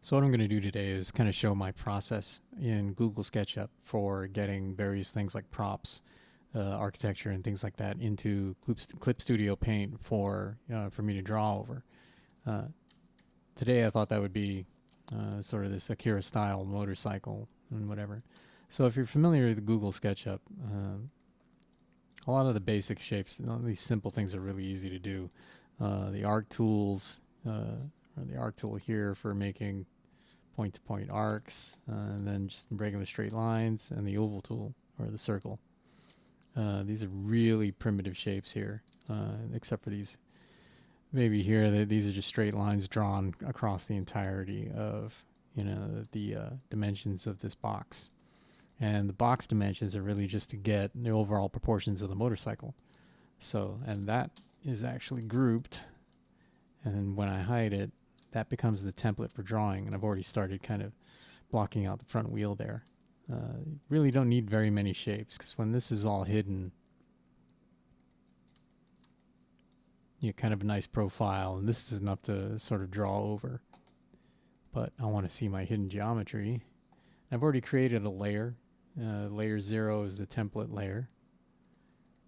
So what I'm going to do today is kind of show my process in Google SketchUp for getting various things like props, architecture, and things like that into Clip Studio Paint for me to draw over. Uh, Today I thought that would be sort of this Akira style motorcycle and whatever. So if you're familiar with Google SketchUp, a lot of the basic shapes, these simple things are really easy to do. The arc tools, or the arc tool here for making point-to-point arcs, and then just regular straight lines, and the oval tool, or the circle. These are really primitive shapes here, except for these. Maybe here, these are just straight lines drawn across the entirety of, the dimensions of this box. And the box dimensions are really just to get the overall proportions of the motorcycle. So, and that is actually grouped. And when I hide it, that becomes the template for drawing. And I've already started kind of blocking out the front wheel there. You really don't need very many shapes because when this is all hidden, you get kind of a nice profile, and this is enough to sort of draw over. But I want to see my hidden geometry. I've already created a layer. Layer 0 is the template layer,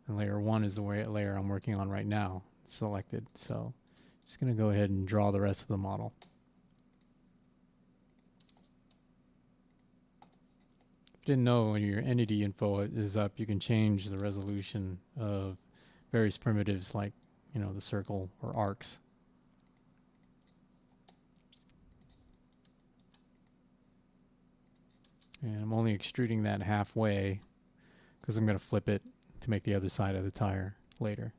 and layer 1 is the layer I'm working on right now. It's selected, so just going to go ahead and draw the rest of the model. If you didn't know, when your entity info is up, you can change the resolution of various primitives like, the circle or arcs. And I'm only extruding that halfway because I'm going to flip it to make the other side of the tire later.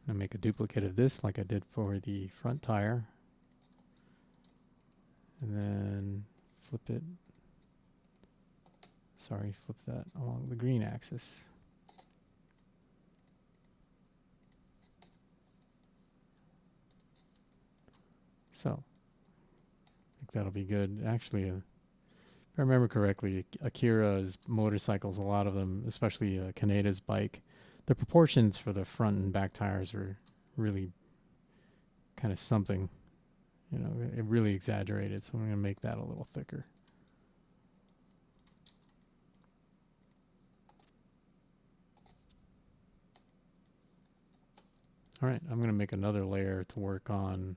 I'm going to make a duplicate of this like I did for the front tire. And then flip it. Sorry, flip that along the green axis. So, I think that'll be good. Actually, if I remember correctly, Akira's motorcycles, a lot of them, especially Kaneda's bike, the proportions for the front and back tires are really kind of something. It really exaggerated, so I'm going to make that a little thicker. All right, I'm going to make another layer to work on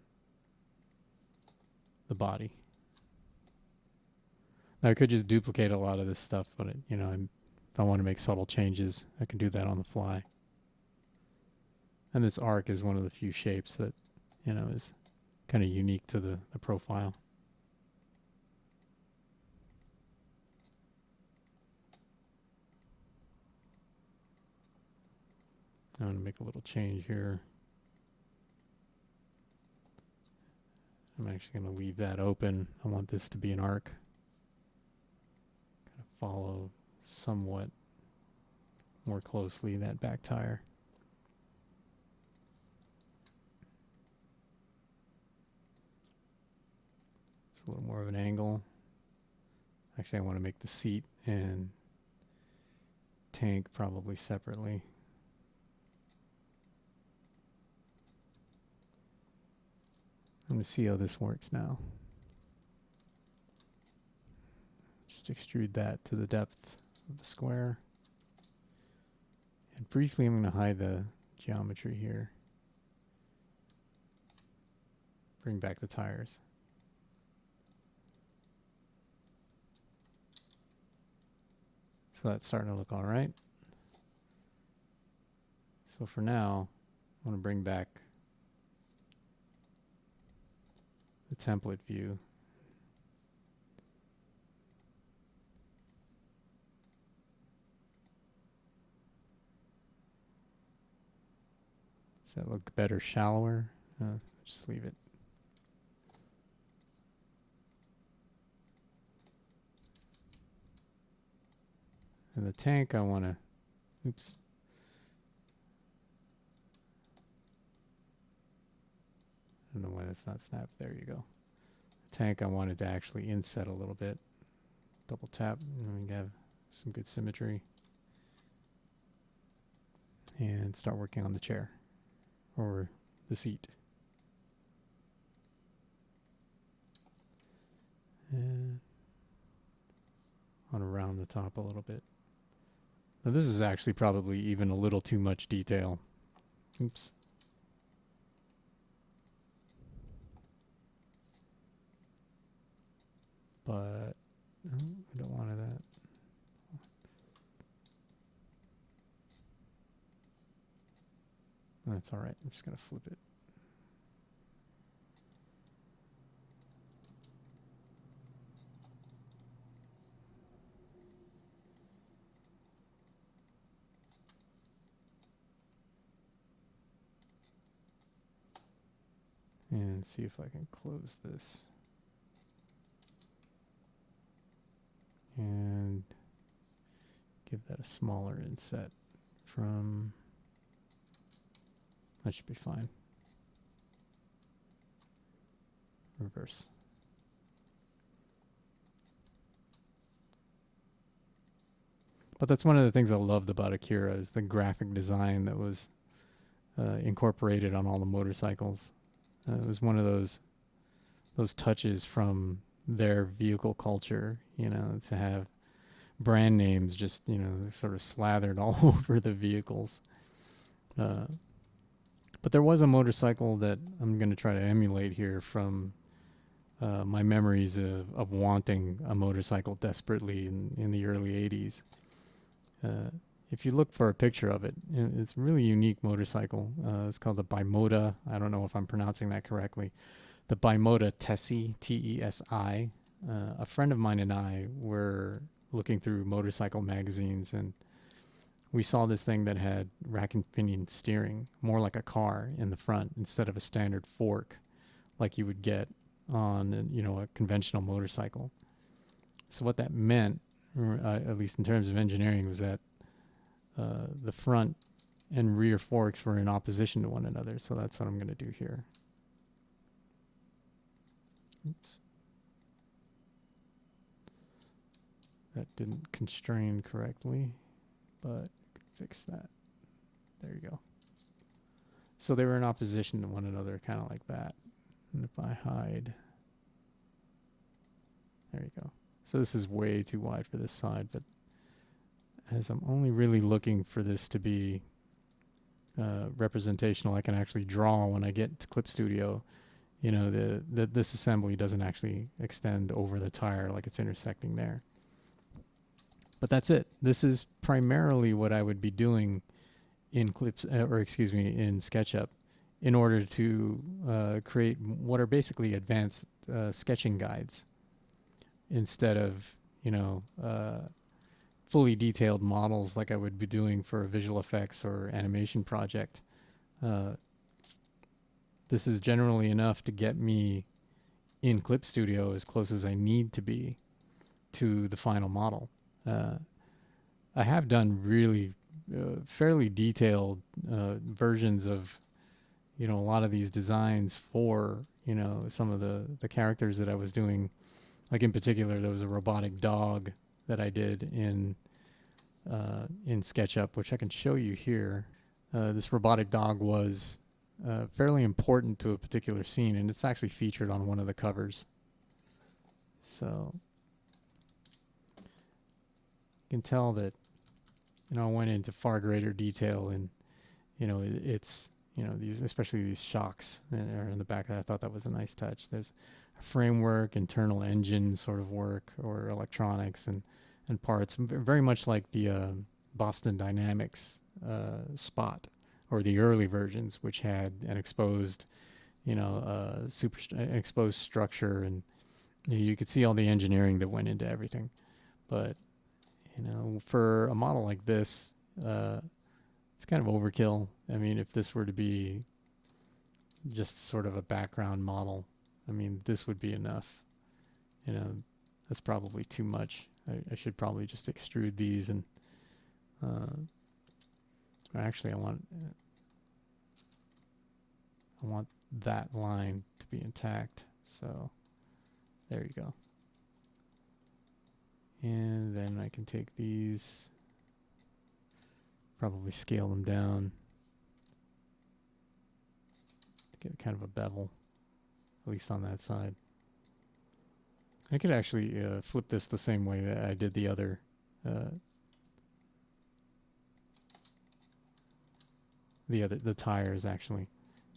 the body. Now I could just duplicate a lot of this stuff, but if I want to make subtle changes, I can do that on the fly. And this arc is one of the few shapes that, is kind of unique to the profile. I'm going to make a little change here. I'm actually going to leave that open. I want this to be an arc. Kind of follow somewhat more closely that back tire. It's a little more of an angle. Actually, I want to make the seat and tank probably separately. I'm going to see how this works now. Just extrude that to the depth of the square. And briefly, I'm going to hide the geometry here. Bring back the tires. So that's starting to look all right. So for now, I want to bring back the template view. Does that look better, shallower? Just leave it. And the tank, I want to, oops. it's not snap. There you go. Tank I wanted to actually inset a little bit. Double tap, and we have some good symmetry. And start working on the chair or the seat. And want to round the top a little bit. Now this is actually probably even a little too much detail. Oops. But no, I don't want that. That's all right. I'm just going to flip it. And see if I can close this. And give that a smaller inset from, that should be fine. Reverse. But that's one of the things I loved about Akira is the graphic design that was incorporated on all the motorcycles. It was one of those touches from their vehicle culture, you know, to have brand names just, you know, sort of slathered all over the vehicles. But there was a motorcycle that I'm going to try to emulate here from my memories of wanting a motorcycle desperately in the early 80s. If you look for a picture of it, it's a really unique motorcycle. It's called the Bimota. I don't know if I'm pronouncing that correctly. The Bimota Tessie, Tesi. A friend of mine and I were looking through motorcycle magazines, and we saw this thing that had rack and pinion steering, more like a car in the front instead of a standard fork like you would get on, you know, a conventional motorcycle. So what that meant, at least in terms of engineering, was that the front and rear forks were in opposition to one another. So that's what I'm going to do here. Oops. That didn't constrain correctly, but fix that. There you go. So they were in opposition to one another, kind of like that. And if I hide, there you go. So this is way too wide for this side, but as I'm only really looking for this to be representational, I can actually draw when I get to Clip Studio. You know, this assembly doesn't actually extend over the tire like it's intersecting there. But that's it. This is primarily what I would be doing in in SketchUp in order to create what are basically advanced sketching guides instead of, you know, fully detailed models like I would be doing for a visual effects or animation project. This is generally enough to get me in Clip Studio as close as I need to be to the final model. I have done really fairly detailed versions of, you know, a lot of these designs for, you know, some of the characters that I was doing. Like in particular, there was a Robotic Dog that I did in SketchUp, which I can show you here. This Robotic Dog was fairly important to a particular scene, and it's actually featured on one of the covers. So you can tell that, you know, I went into far greater detail, and, you know, it's, you know, these, especially these shocks that are in the back. I thought that was a nice touch. There's a framework, internal engine sort of work, or electronics and parts, very much like the Boston Dynamics Spot, or the early versions, which had an exposed, you know, exposed structure, and you could see all the engineering that went into everything. But, you know, for a model like this, it's kind of overkill. I mean, if this were to be just sort of a background model, I mean, this would be enough. You know, that's probably too much. I should probably just extrude these, and actually I want want that line to be intact. So there you go. And then I can take these, probably scale them down to get kind of a bevel, at least on that side. I could actually flip this the same way that I did the other the tires actually,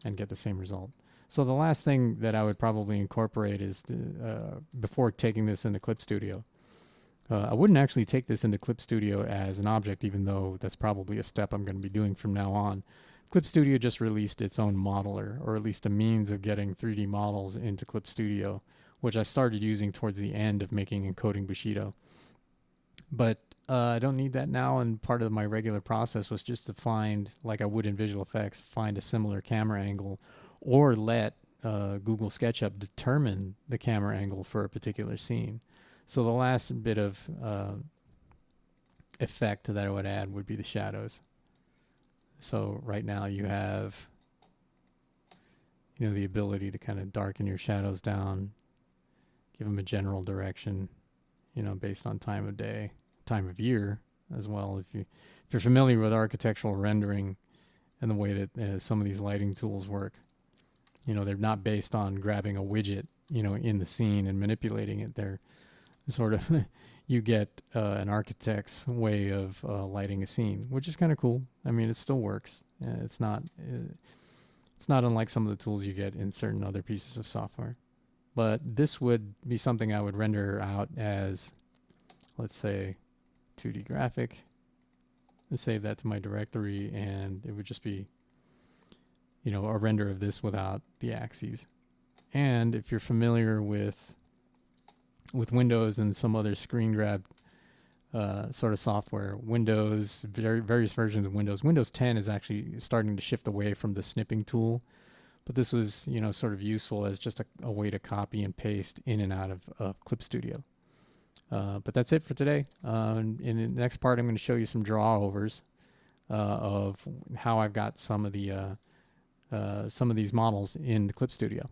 and get the same result. So the last thing that I would probably incorporate is before taking this into Clip Studio. I wouldn't actually take this into Clip Studio as an object, even though that's probably a step I'm going to be doing from now on. Clip Studio just released its own modeler, or at least a means of getting 3D models into Clip Studio, which I started using towards the end of making and coding Bushido. But I don't need that now, and part of my regular process was just to find, like I would in visual effects, find a similar camera angle, or let Google SketchUp determine the camera angle for a particular scene. So the last bit of effect that I would add would be the shadows. So right now you have, the ability to kind of darken your shadows down, give them a general direction, based on time of day, time of year as well. If you're familiar with architectural rendering and the way that some of these lighting tools work, they're not based on grabbing a widget, in the scene and manipulating it. They're sort of you get an architect's way of lighting a scene, which is kind of cool. I mean, it still works. It's not unlike some of the tools you get in certain other pieces of software. But this would be something I would render out as, let's say, 2D graphic, and save that to my directory, and it would just be, a render of this without the axes. And if you're familiar with Windows and some other screen grab sort of software, various versions of Windows 10 is actually starting to shift away from the snipping tool. But this was, sort of useful as just a way to copy and paste in and out of Clip Studio. But that's it for today. In the next part, I'm going to show you some draw-overs of how I've got some of these models in the Clip Studio.